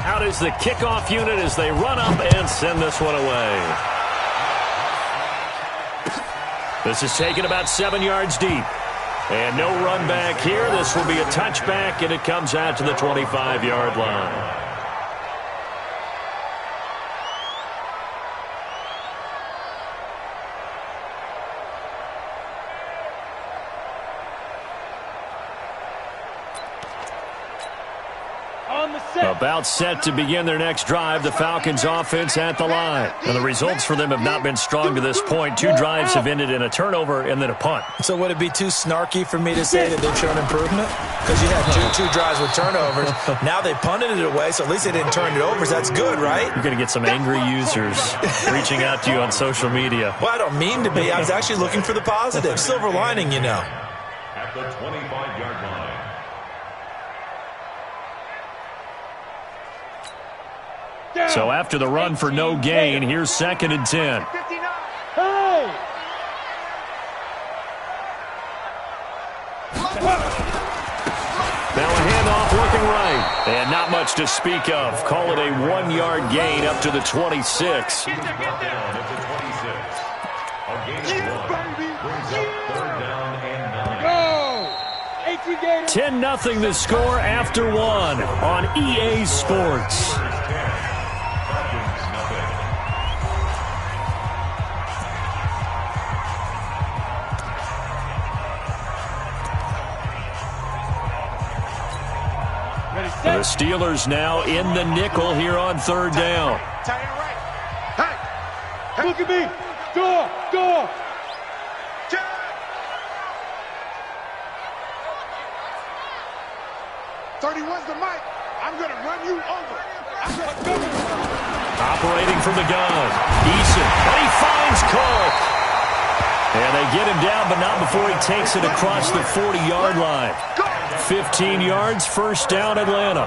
out is the kickoff unit as they run up and send this one away. This is taken about 7 yards deep. And no run back here. This will be a touchback, and it comes out to the 25-yard line. About set to begin their next drive, the Falcons offense at the line. And the results for them have not been strong to this point. 2 drives have ended in a turnover and then a punt. So would it be too snarky for me to say that they've shown improvement? Because you had two drives with turnovers. Now they punted it away, so at least they didn't turn it over. So that's good, right? You're going to get some angry users reaching out to you on social media. Well, I don't mean to be. I was actually looking for the positive. Silver lining, you know. At the 25-yard line. So after the run for no gain, here's 2nd and 10. Hey! Now a handoff looking right. And not much to speak of. Call it a 1-yard gain up to the 26. Down at the 26. A gain of 1 brings up 3rd down and 9. 10-0 the score after 1 on EA Sports. The Steelers now in the nickel here on 3rd down. Hey! Look at me! Door! 31's the mic. I'm going to run you over. Operating from the gun. Eason. And he finds Cook. And they get him down, but not before he takes it across the 40-yard line. 15 yards, 1st down, Atlanta.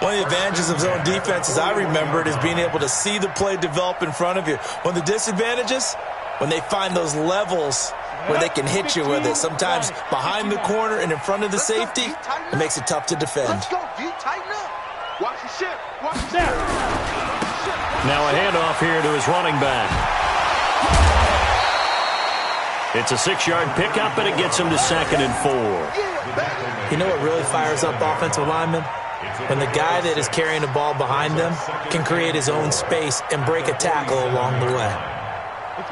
One of the advantages of zone defense, as I remember it, is being able to see the play develop in front of you. One of the disadvantages, when they find those levels where they can hit you with it, sometimes behind the corner and in front of the safety, it makes it tough to defend. Let's go, D. Tighten up. Watch the ship. Watch the ship. Now a handoff here to his running back. It's a 6-yard pickup, and it gets him to 2nd and 4. You know what really fires up offensive linemen? When the guy that is carrying the ball behind them can create his own space and break a tackle along the way.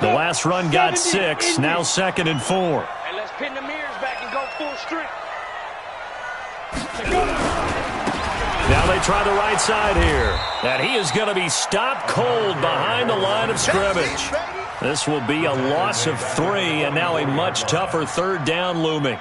The last run got 6, now 2nd and 4. Hey, let's pin the mirrors back and go full strength. Now they try the right side here. And he is going to be stopped cold behind the line of scrimmage. This will be a loss of 3, and now a much tougher 3rd down looming.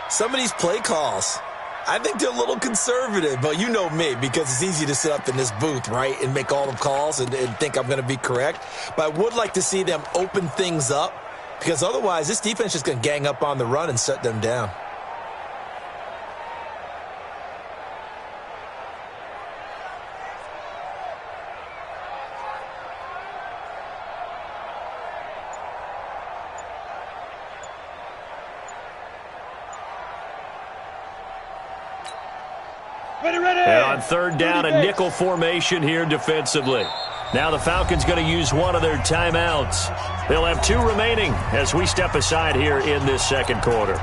Some of these play calls, I think they're a little conservative, but you know me, because it's easy to sit up in this booth, right, and make all the calls and think I'm going to be correct. But I would like to see them open things up, because otherwise this defense is going to gang up on the run and shut them down. And on 3rd down, a nickel formation here defensively. Now the Falcons going to use one of their timeouts. They'll have 2 remaining as we step aside here in this 2nd quarter.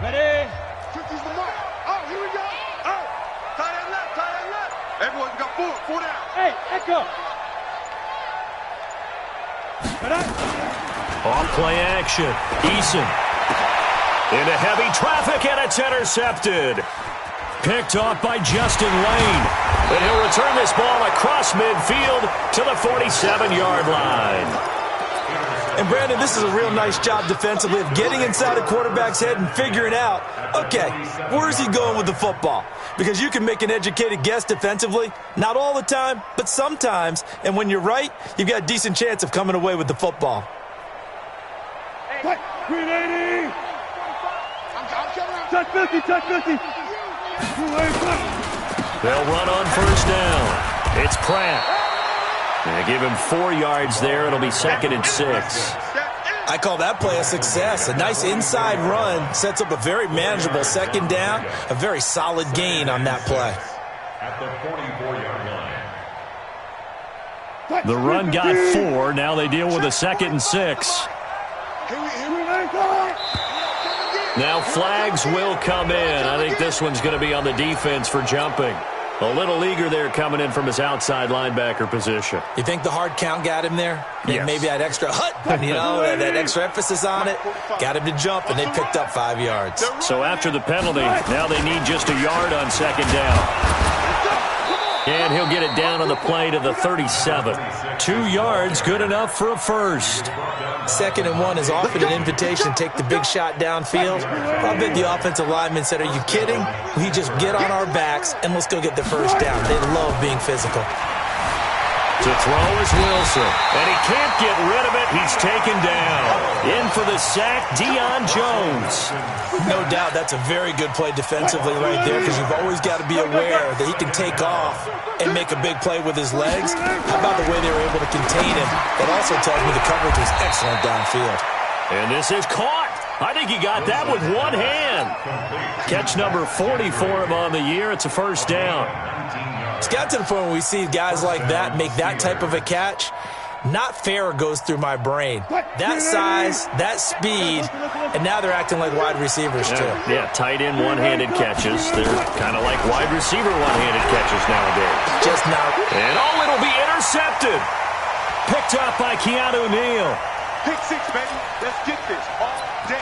Ready? 50's the mark. Oh, here we go. Oh, tie that left. Everyone got 4 down. Hey, Echo. Off play action. Eason. Into heavy traffic, and it's intercepted. Picked off by Justin Lane. And he'll return this ball across midfield to the 47-yard line. And, Brandon, this is a real nice job defensively of getting inside a quarterback's head and figuring out, okay, where's he going with the football? Because you can make an educated guess defensively, not all the time, but sometimes. And when you're right, you've got a decent chance of coming away with the football. 380! Touch 50, touch 50! They'll run on first down. It's Pratt. They give him 4 yards there. It'll be 2nd and 6. I call that play a success. A nice inside run sets up a very manageable 2nd down. A very solid gain on that play. At the 44-yard line. The run got 4. Now they deal with a 2nd and 6. Now flags will come in. I think this one's going to be on the defense for jumping. A little eager there coming in from his outside linebacker position. You think the hard count got him there? Yes. Maybe that extra that extra emphasis on it got him to jump, and they picked up 5 yards. So after the penalty, now they need just a yard on 2nd down. And he'll get it down on the play to the 37. 2 yards, good enough for a first. 2nd and 1 is often an invitation to take the big shot downfield. I bet the offensive lineman said, are you kidding? We just get on our backs and let's go get the first down. They love being physical. To throw is Wilson, and he can't get rid of it. He's taken down. In for the sack, Deion Jones. No doubt that's a very good play defensively right there, because you've always got to be aware that he can take off and make a big play with his legs. How about the way they were able to contain him? That also tells me the coverage was excellent downfield. And this is caught. I think he got that with one hand. Catch number 40 for him on the year. It's a first down. It's got to the point where we see guys like that make that type of a catch. Not fair goes through my brain. That size, that speed, and now they're acting like wide receivers too. Yeah, tight end one-handed catches. They're kind of like wide receiver one-handed catches nowadays. Just now. And it'll be intercepted. Picked up by Keanu Neal. Pick 6, baby. Let's get this all day.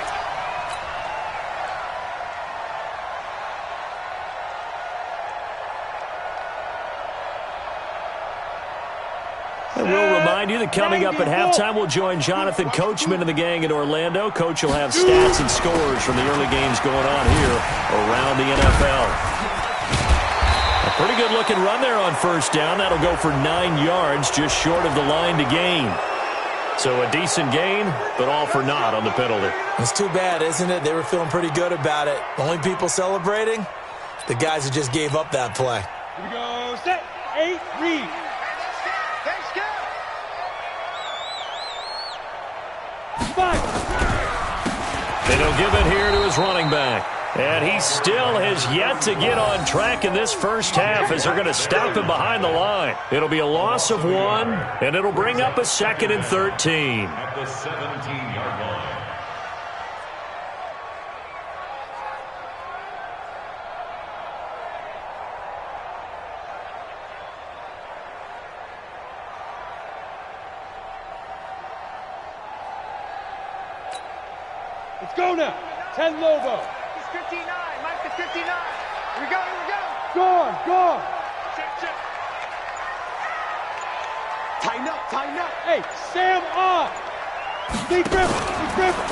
And we'll remind you that coming up at halftime, we'll join Jonathan Coachman and the gang in Orlando. Coach will have stats and scores from the early games going on here around the NFL. A pretty good-looking run there on first down. That'll go for 9 yards, just short of the line to gain. So a decent gain, but all for naught on the penalty. It's too bad, isn't it? They were feeling pretty good about it. Only people celebrating, the guys who just gave up that play. Here we go. Set. 8, read. And he'll give it here to his running back. And he still has yet to get on track in this first half as they're going to stop him behind the line. It'll be a loss of 1, and it'll bring up a 2nd and 13. At the 17-yard line. Let's go now. 10 Lobo. It's 59. Mike is 59. Here we go. Here we go. Gone. Check. Tighten up. Hey, Sam on. Deep grip.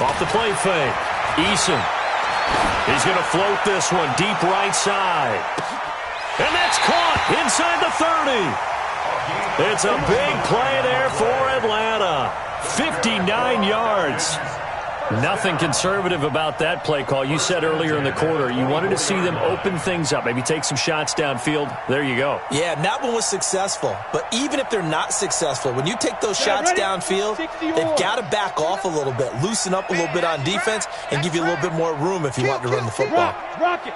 Off the play fake. Eason. He's going to float this one deep right side. And that's caught inside the 30. It's a big play there for Atlanta. 59 yards. Nothing conservative about that play call. You said earlier in the quarter you wanted to see them open things up, maybe take some shots downfield. There you go. Yeah, and that one was successful. But even if they're not successful, when you take those shots downfield, they've got to back off a little bit, loosen up a little bit on defense, and give you a little bit more room if you want to run the football. Rock it.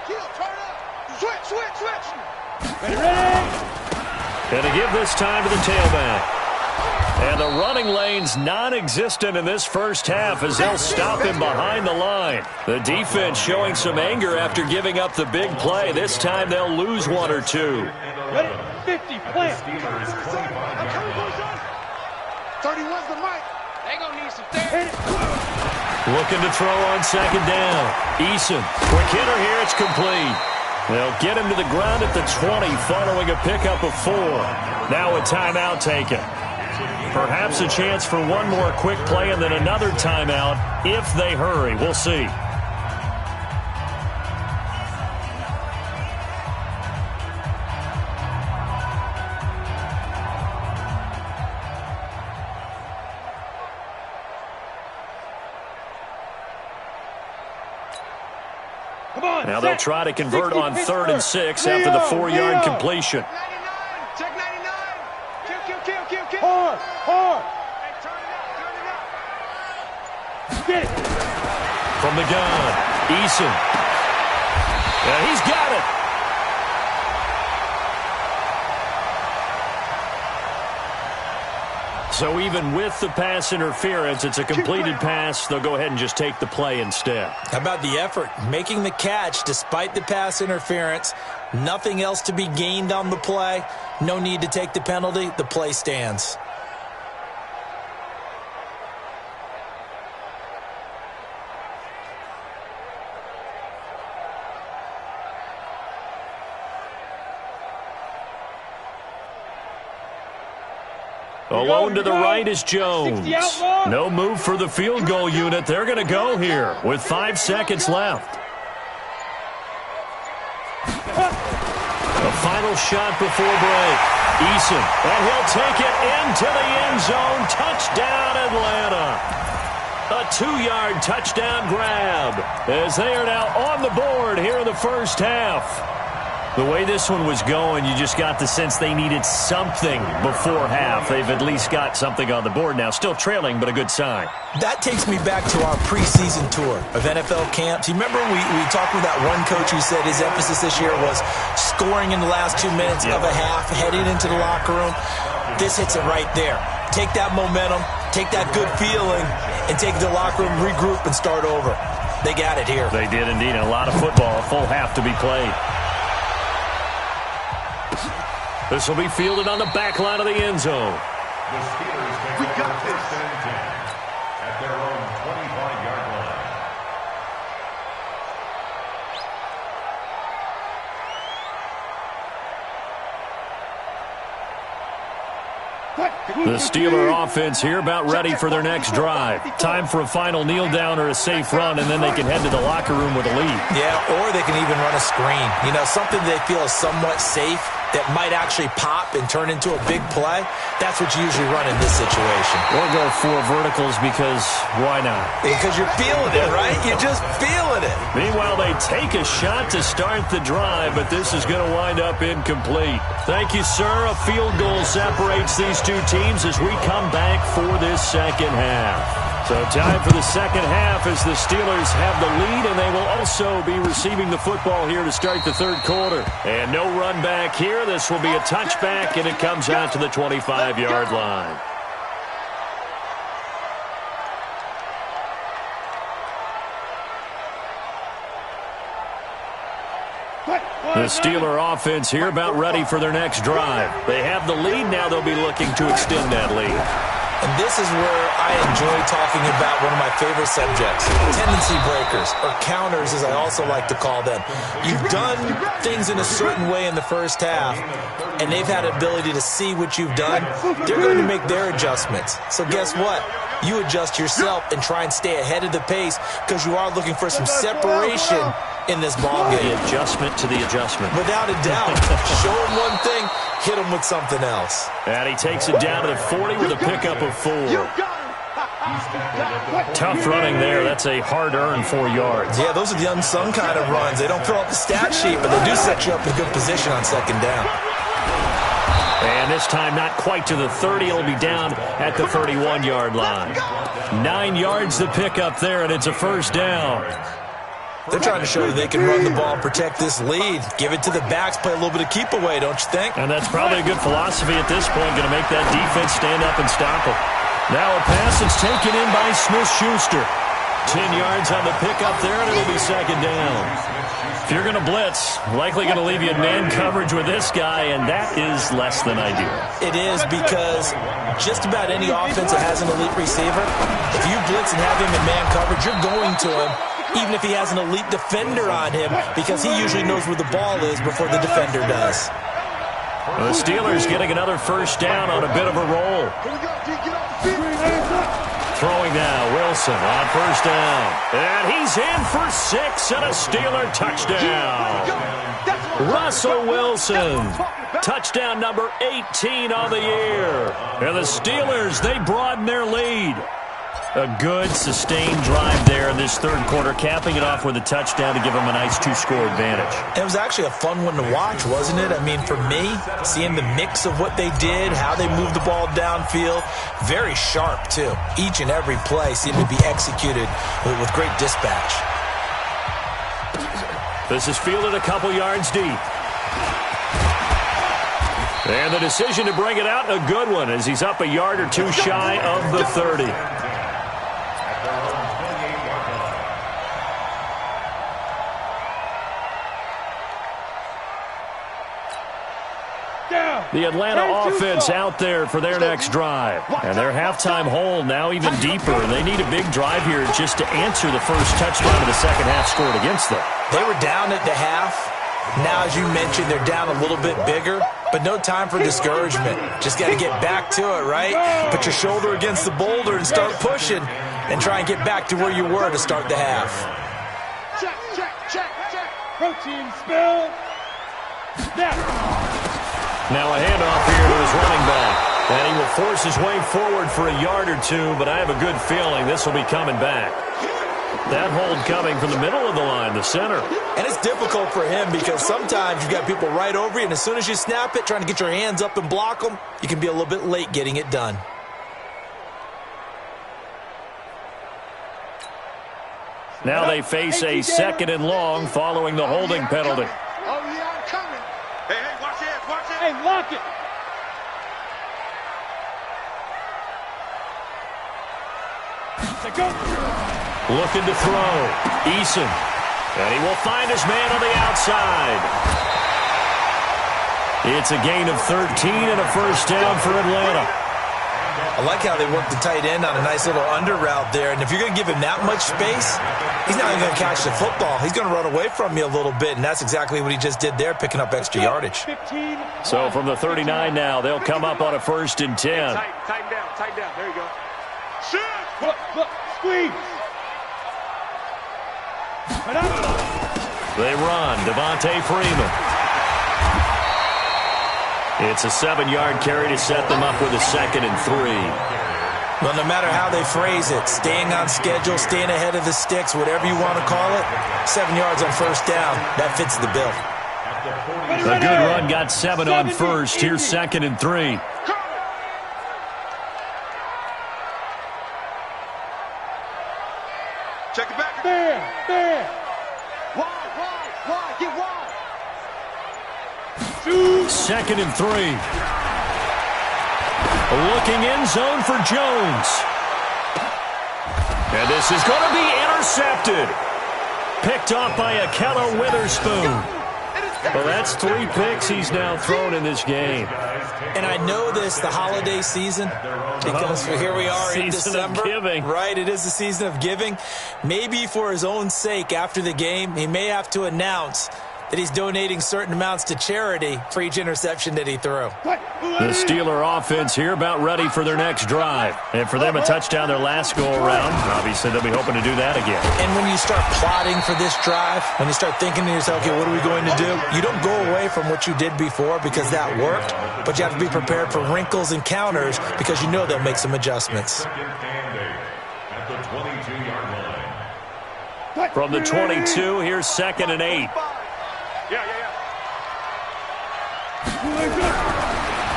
Kill, turn up. Switch. Ready. And to give this time to the tailback. And the running lane's non-existent in this first half as they'll stop him behind the line. The defense showing some anger after giving up the big play. This time they'll lose 1 or 2. Ready? 50, plant. 31's the mic. They gonna need some therapy. Looking to throw on 2nd down. Eason, quick hitter here, it's complete. They'll get him to the ground at the 20 following a pickup of 4. Now a timeout taken. Perhaps a chance for one more quick play and then another timeout if they hurry. We'll see. Now they'll try to convert on 3rd and 6 after the 4-yard completion. Check 99. Kill. Hard. Hey, turn it up. Get it. From the gun, Eason. Yeah, he's got it. So even with the pass interference, it's a completed pass. They'll go ahead and just take the play instead. How about the effort? Making the catch despite the pass interference. Nothing else to be gained on the play. No need to take the penalty. The play stands. Alone to the right is Jones. No move for the field goal unit. They're going to go here with 5 seconds left. A final shot before break. Eason, and he'll take it into the end zone. Touchdown, Atlanta. A 2-yard touchdown grab as they are now on the board here in the first half. The way this one was going, you just got the sense they needed something before half. They've at least got something on the board now. Still trailing, but a good sign. That takes me back to our preseason tour of NFL camps. You remember we talked with that one coach who said his emphasis this year was scoring in the last 2 minutes of a half, heading into the locker room. This hits it right there. Take that momentum, take that good feeling, and take it to the locker room, regroup, and start over. They got it here. They did indeed. A lot of football, a full half to be played. This will be fielded on the back line of the end zone. The Steelers take over first and 10 at their own 25-yard line. The Steeler offense here about ready for their next drive. Time for a final kneel down or a safe run, and then they can head to the locker room with a lead. Yeah, or they can even run a screen. You know, something they feel is somewhat safe that might actually pop and turn into a big play. That's what you usually run in this situation. Or go 4 verticals because why not? Because you're feeling it, right? You're just feeling it. Meanwhile, they take a shot to start the drive, but this is going to wind up incomplete. Thank you, sir. A field goal separates these two teams as we come back for this second half. So time for the second half as the Steelers have the lead, and they will also be receiving the football here to start the third quarter. And no run back here. This will be a touchback, and it comes out to the 25-yard line. The Steeler offense here about ready for their next drive. They have the lead. Now they'll be looking to extend that lead. And this is where I enjoy talking about one of my favorite subjects, tendency breakers, or counters as I also like to call them. You've done things in a certain way in the first half, and they've had the ability to see what you've done. They're going to make their adjustments. So guess what? You adjust yourself and try and stay ahead of the pace because you are looking for some separation in this ball game. The adjustment to the adjustment. Without a doubt. Show them one thing, hit them with something else. And he takes it down to the 40 with a pickup of 4. Tough running there. That's a hard-earned 4 yards. Yeah, those are the unsung kind of runs. They don't fill up the stat sheet, but they do set you up in good position on second down. And this time not quite to the 30. It'll be down at the 31-yard line. 9 yards to pick up there, and it's a first down. They're trying to show you they can run the ball, protect this lead. Give it to the backs, play a little bit of keep away, don't you think? And that's probably a good philosophy at this point. Going to make that defense stand up and stop them. Now a pass that's taken in by Smith-Schuster. 10 yards on the pickup there, and it'll be second down. If you're going to blitz, likely going to leave you in man coverage with this guy, and that is less than ideal. It is because just about any offense that has an elite receiver, if you blitz and have him in man coverage, you're going to him, even if he has an elite defender on him, because he usually knows where the ball is before the defender does. The Steelers getting another first down on a bit of a roll. Throwing now, Wilson on first down. And he's in for 6 and a Steeler touchdown. Russell Wilson, touchdown number 18 on the year. And the Steelers, they broaden their lead. A good, sustained drive there in this third quarter, capping it off with a touchdown to give them a nice 2-score advantage. It was actually a fun one to watch, wasn't it? I mean, for me, seeing the mix of what they did, how they moved the ball downfield, very sharp, too. Each and every play seemed to be executed with great dispatch. This is fielded a couple yards deep. And the decision to bring it out, a good one, as he's up a yard or two shy of the 30. The Atlanta offense out there for their next drive. And their halftime hole now even deeper. They need a big drive here just to answer the first touchdown of the second half scored against them. They were down at the half. Now, as you mentioned, they're down a little bit bigger, but no time for discouragement. Just got to get back to it, right? Put your shoulder against the boulder and start pushing and try and get back to where you were to start the half. Check. Protein spill. Now a handoff here to his running back. And he will force his way forward for a yard or two, but I have a good feeling this will be coming back. That hold coming from the middle of the line, the center. And it's difficult for him because sometimes you've got people right over you, and as soon as you snap it, trying to get your hands up and block them, you can be a little bit late getting it done. Now they face a second and long following the holding penalty. Oh, yeah, I'm coming. Hey, watch it. Hey, lock it. Looking to throw. Eason. And he will find his man on the outside. It's a gain of 13 and a first down for Atlanta. I like how they work the tight end on a nice little under route there. And if you're going to give him that much space, he's not even going to catch the football. He's going to run away from you a little bit, and that's exactly what he just did there, picking up extra yardage. So from the 39 now, they'll come up on a 1st and 10. Tighten down. There you go. Shoot! Look, squeeze. They run. Devontae Freeman. It's a 7-yard carry to set them up with a 2nd and 3. Well, no matter how they phrase it, staying on schedule, staying ahead of the sticks, whatever you want to call it, 7 yards on first down, that fits the bill. A good run, got 7 on first. Here's 2nd and 3. Check it back. There. Wide. Get wide. 2nd and 3. Looking end zone for Jones. And this is going to be intercepted. Picked off by Ahkello Witherspoon. Well, that's 3 picks he's now thrown in this game. And I know this, the holiday season, because here we are in December. Season of giving. Right, it is the season of giving. Maybe for his own sake after the game, he may have to announce that he's donating certain amounts to charity for each interception that he threw. The Steeler offense here about ready for their next drive. And for them, a touchdown their last go-around. Obviously, they'll be hoping to do that again. And when you start plotting for this drive, when you start thinking to yourself, okay, what are we going to do? You don't go away from what you did before because that worked, but you have to be prepared for wrinkles and counters because you know they'll make some adjustments. At the 22-yard line. From the 22, here's 2nd and 8. Yeah.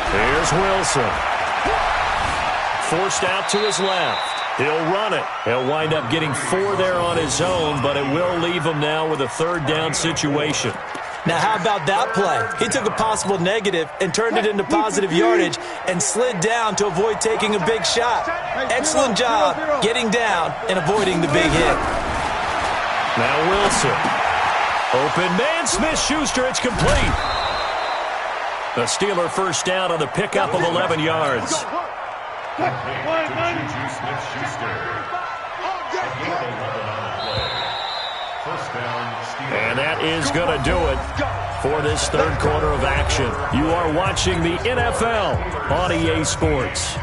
Here's Wilson. Forced out to his left. He'll run it. He'll wind up getting 4 there on his own, but it will leave him now with a 3rd down situation. Now, how about that play? He took a possible negative and turned it into positive yardage and slid down to avoid taking a big shot. Excellent job getting down and avoiding the big hit. Now Wilson. Open man, Smith-Schuster, it's complete. The Steeler first down on the pickup of 11 yards. And that is going to do it. for this third quarter of action. You are watching the NFL on EA Sports.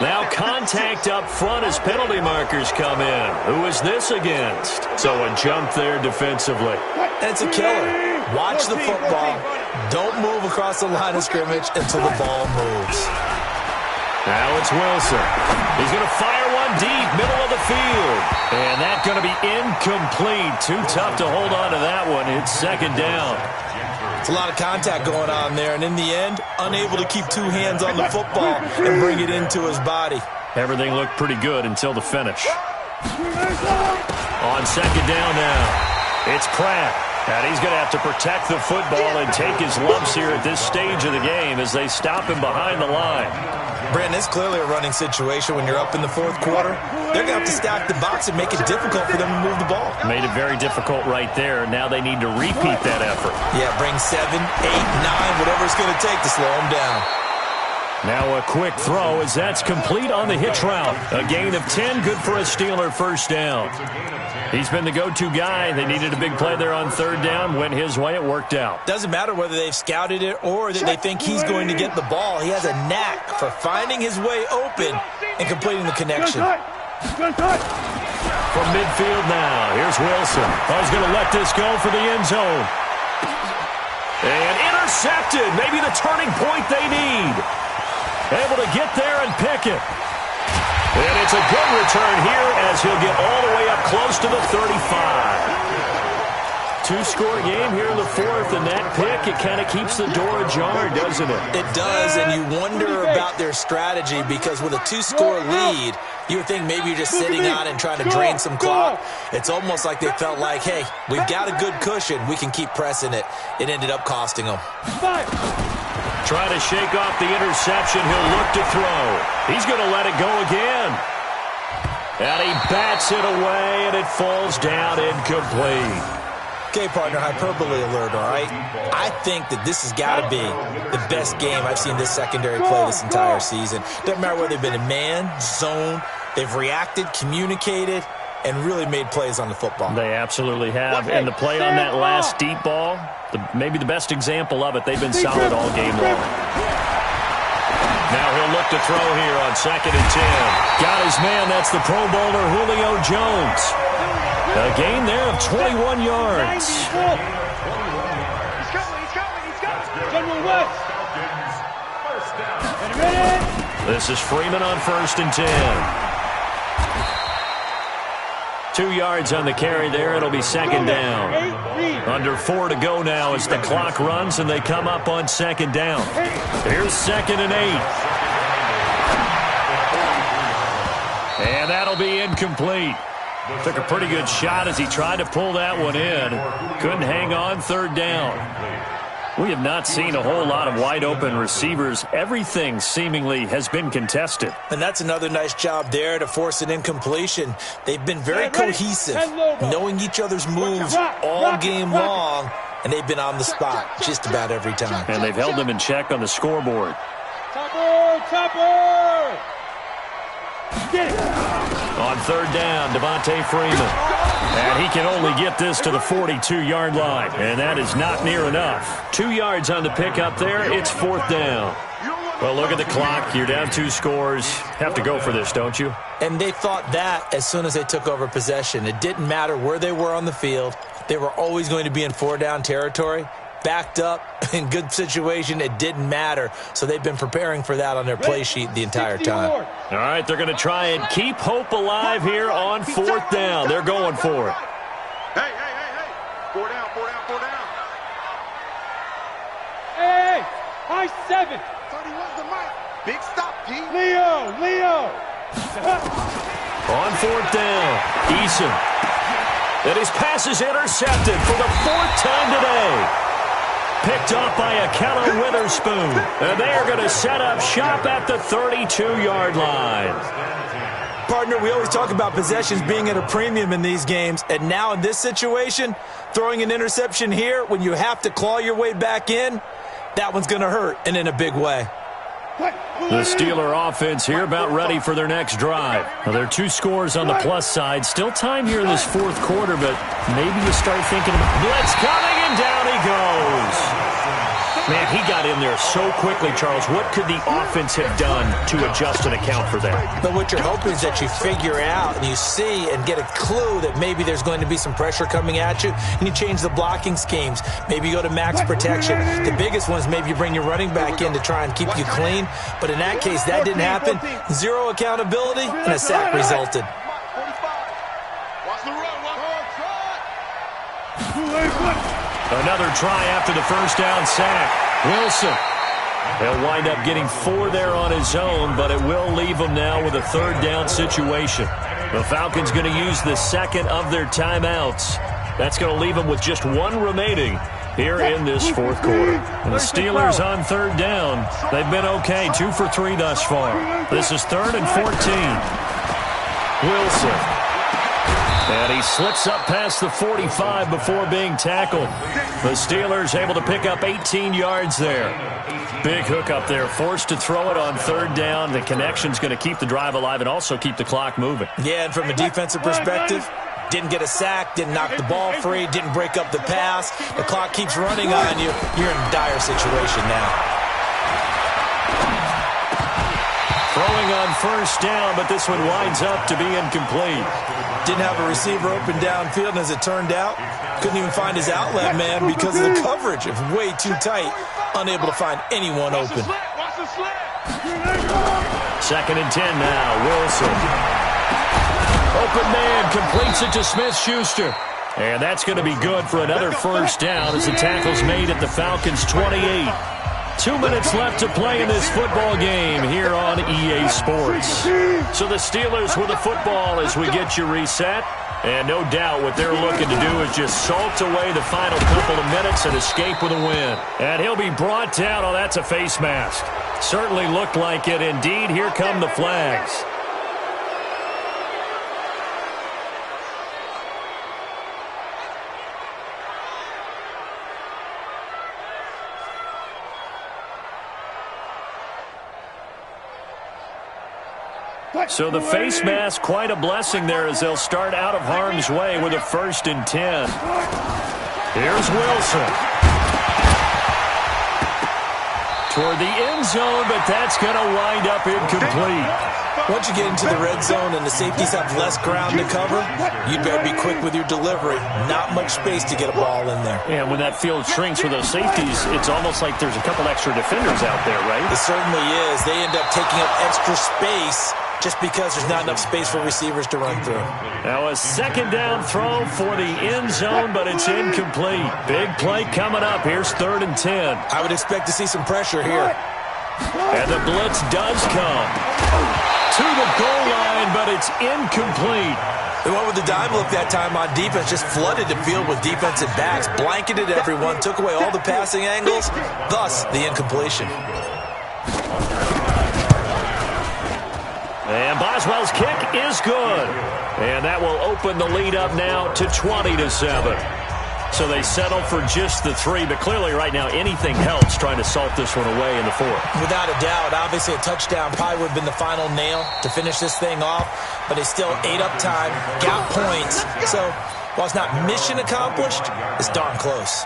Now contact up front as penalty markers come in. Who is this against? So a jump there defensively. It's a killer. Watch the football. Don't move across the line of scrimmage until the ball moves. Now it's Wilson. He's going to fire one deep, middle of the field. And that's going to be incomplete. Too tough to hold on to that one. It's second down. It's a lot of contact going on there, and in the end, unable to keep two hands on the football and bring it into his body. Everything looked pretty good until the finish. On second down now, it's Pratt. And he's going to have to protect the football and take his lumps here at this stage of the game as they stop him behind the line. Brandon, it's clearly a running situation when you're up in the fourth quarter. They're going to have to stack the box and make it difficult for them to move the ball. Made it very difficult right there. Now they need to repeat that effort. Yeah, bring 7, 8, 9, whatever it's going to take to slow them down. Now a quick throw as that's complete on the hitch route. A gain of 10, good for a Steeler first down. He's been the go-to guy. They needed a big play there on third down. Went his way. It worked out. Doesn't matter whether they've scouted it or that they think he's going to get the ball. He has a knack for finding his way open and completing the connection. From midfield now, here's Wilson. He's going to let this go for the end zone. And intercepted. Maybe the turning point they need. Able to get there and pick it. And it's a good return here as he'll get all the way up close to the 35. Two-score game here in the fourth, and that pick, it kind of keeps the door ajar, doesn't it? It does, and you wonder about their strategy because with a two-score lead, you would think maybe you're just sitting on and trying to drain some clock. It's almost like they felt like, hey, we've got a good cushion. We can keep pressing it. It ended up costing them. Trying to shake off the interception. He'll look to throw. He's going to let it go again. And he bats it away, and it falls down incomplete. Okay, partner, hyperbole alert, all right? I think that this has got to be the best game I've seen this secondary play this entire season. Doesn't matter whether they've been in man, zone, they've reacted, communicated, and really made plays on the football. They absolutely have. And the play on that last deep ball, maybe the best example of it, they've been solid all game long. Now he'll look to throw here on 2nd and 10. Got his man. That's the Pro Bowler Julio Jones. A gain there of 21 yards. He's coming. General West. This is Freeman on 1st and 10. 2 yards on the carry there. It'll be second down. Under 4 to go now as the clock runs and they come up on second down. Here's 2nd and 8. And that'll be incomplete. Took a pretty good shot as he tried to pull that one in. Couldn't hang on, third down. We have not seen a whole lot of wide-open receivers. Everything seemingly has been contested. And that's another nice job there to force an incompletion. They've been very cohesive, knowing each other's moves all game long, and they've been on the spot just about every time. And they've held them in check on the scoreboard. Topper! Get it! On third down, Devontae Freeman. And he can only get this to the 42-yard line. And that is not near enough. 2 yards on the pickup there. It's fourth down. Well, look at the clock. You're down 2 scores. Have to go for this, don't you? And they thought that as soon as they took over possession. It didn't matter where they were on the field. They were always going to be in 4-down territory. Backed up, in good situation, it didn't matter. So they've been preparing for that on their play sheet the entire time. All right, they're going to try and keep hope alive here on fourth down. They're going for it. Hey. 4 down. Hey, high 7. Thought he was the mic. Big stop, G. Leo. On fourth down, Eason. And his pass is intercepted for the 4th time today. Picked off by Akello Witherspoon. And they are going to set up shop at the 32-yard line. partner, we always talk about possessions being at a premium in these games, and now in this situation, throwing an interception here when you have to claw your way back in, that one's going to hurt, and in a big way. The Steeler offense here about ready for their next drive. Now, there are 2 scores on the plus side. Still time here in this fourth quarter, but maybe you start thinking about blitz coming, and down he goes. Man, he got in there so quickly, Charles. What could the offense have done to adjust and account for that? But what you're hoping is that you figure out and you see and get a clue that maybe there's going to be some pressure coming at you, and you change the blocking schemes. Maybe you go to max protection. The biggest one is maybe you bring your running back in to try and keep you clean. But in that case, that didn't happen. 0 accountability, and a sack resulted. Watch the run. Another try after the first down sack. Wilson. He'll wind up getting 4 there on his own, but it will leave him now with a 3rd down situation. The Falcons going to use the second of their timeouts. That's going to leave them with just 1 remaining here in this fourth quarter. And the Steelers on 3rd down. They've been okay, 2 for 3 thus far. This is 3rd and 14. Wilson. And he slips up past the 45 before being tackled. The Steelers able to pick up 18 yards there. Big hook up there, forced to throw it on 3rd down. The connection's going to keep the drive alive and also keep the clock moving. Yeah, and from a defensive perspective, didn't get a sack, didn't knock the ball free, didn't break up the pass. The clock keeps running on you. You're in a dire situation now. Throwing on 1st down, but this one winds up to be incomplete. Didn't have a receiver open downfield, and as it turned out, couldn't even find his outlet man because of the coverage. It was way too tight, unable to find anyone open. 2nd and 10 now, Wilson. Open man, completes it to Smith-Schuster. And that's going to be good for another 1st down as the tackle's made at the Falcons' 28. 2 minutes left to play in this football game here on EA Sports. So the Steelers with the football as we get you reset. And no doubt what they're looking to do is just salt away the final couple of minutes and escape with a win. And he'll be brought down. Oh, that's a face mask. Certainly looked like it. Indeed, here come the flags. So the face mask, quite a blessing there as they'll start out of harm's way with a 1st and 10. Here's Wilson. Toward the end zone, but that's going to wind up incomplete. Once you get into the red zone and the safeties have less ground to cover, you'd better be quick with your delivery. Not much space to get a ball in there. And when that field shrinks for those safeties, it's almost like there's a couple extra defenders out there, right? It certainly is. They end up taking up extra space just because there's not enough space for receivers to run through. Now a 2nd down throw for the end zone, but it's incomplete. Big play coming up. Here's 3rd and 10. I would expect to see some pressure here. And the blitz does come to the goal line, but it's incomplete. The one with the dime look that time on defense just flooded the field with defensive backs, blanketed everyone, took away all the passing angles, thus the incompletion. And Boswell's kick is good. And that will open the lead up now to 20-7. So they settle for just the 3, but clearly right now anything helps trying to salt this one away in the 4th. Without a doubt, obviously a touchdown probably would have been the final nail to finish this thing off, but they still ate up time, got points. So while it's not mission accomplished, it's darn close.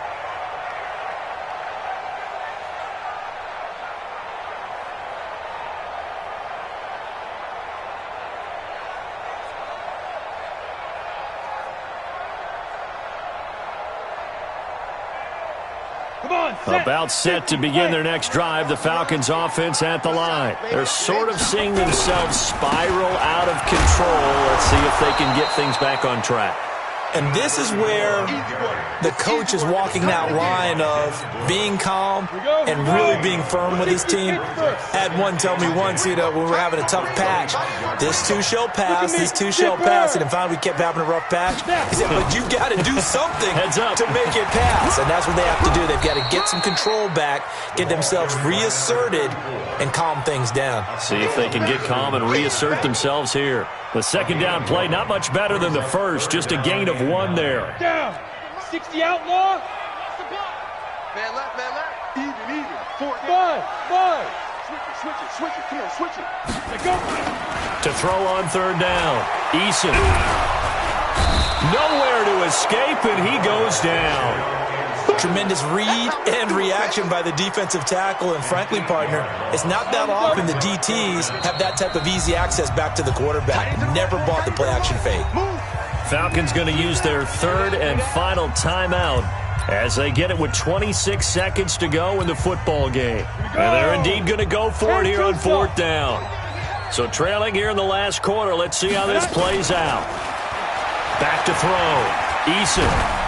About set to begin their next drive, the Falcons offense at the line. They're sort of seeing themselves spiral out of control. Let's see if they can get things back on track. And this is where the coach is walking that line of being calm and really being firm with his team. Had one tell me once, when we were having a tough patch, this too shall pass, this too shall pass. And then finally we kept having a rough patch. He said, but you've got to do something to make it pass. And that's what they have to do. They've got to get some control back, get themselves reasserted, and calm things down. See if they can get calm and reassert themselves here. The second down play, not much better than the first, just a gain of 1 there. Down. 60 outlaw. Man left, man left. Even. 4. Five. Switch it. Come on, switch it. Let go. To throw on third down, Eason. Nowhere to escape, and he goes down. Tremendous read and reaction by the defensive tackle. And frankly, partner, it's not that often the DTs have that type of easy access back to the quarterback. Never bought the play-action fade. Falcons going to use their third and final timeout as they get it with 26 seconds to go in the football game. And they're indeed going to go for it here on fourth down. So trailing here in the last quarter, let's see how this plays out. Back to throw. Eason.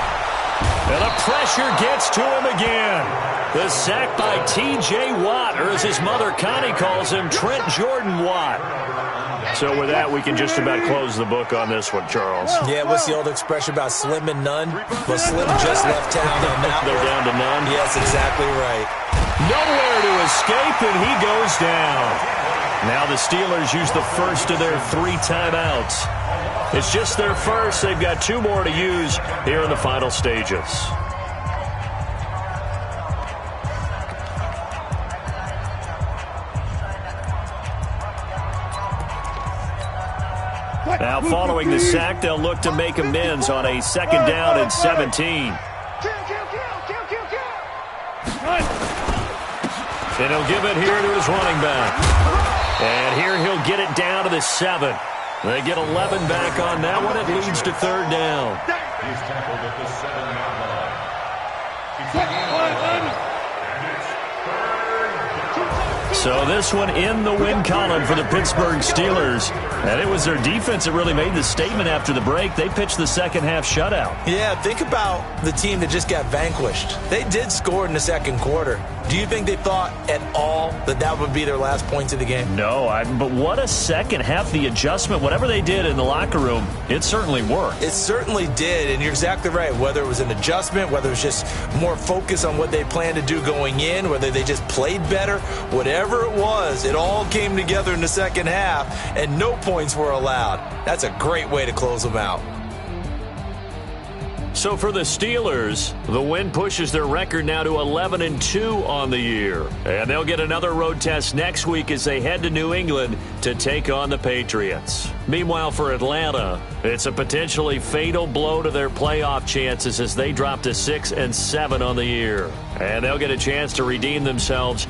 And the pressure gets to him again. The sack by T.J. Watt, or as his mother Connie calls him, Trent Jordan Watt. So with that, we can just about close the book on this one, Charles. Yeah, what's the old expression about slim and none? Well, Slim just left town on that. They're down to none? Yes, exactly right. Nowhere to escape, and he goes down. Now the Steelers use the first of their 3 timeouts. It's just their first. They've got 2 more to use here in the final stages. Now following the sack, they'll look to make amends on a second down and 17. And he'll give it here to his running back. And here he'll get it down to the 7. They get 11 back on that one. It leads to third down. He's tackled at the 7-yard line. So this one in the win column for the Pittsburgh Steelers. And it was their defense that really made the statement after the break. They pitched the second half shutout. Yeah, think about the team that just got vanquished. They did score in the second quarter. Do you think they thought at all that that would be their last points of the game? No, but what a second half. The adjustment, whatever they did in the locker room, it certainly worked. It certainly did, and you're exactly right. Whether it was an adjustment, whether it was just more focus on what they planned to do going in, whether they just played better, whatever it was, it all came together in the second half, and no points were allowed. That's a great way to close them out. So for the Steelers, the win pushes their record now to 11-2 on the year. And they'll get another road test next week as they head to New England to take on the Patriots. Meanwhile, for Atlanta, it's a potentially fatal blow to their playoff chances as they drop to 6-7 on the year. And they'll get a chance to redeem themselves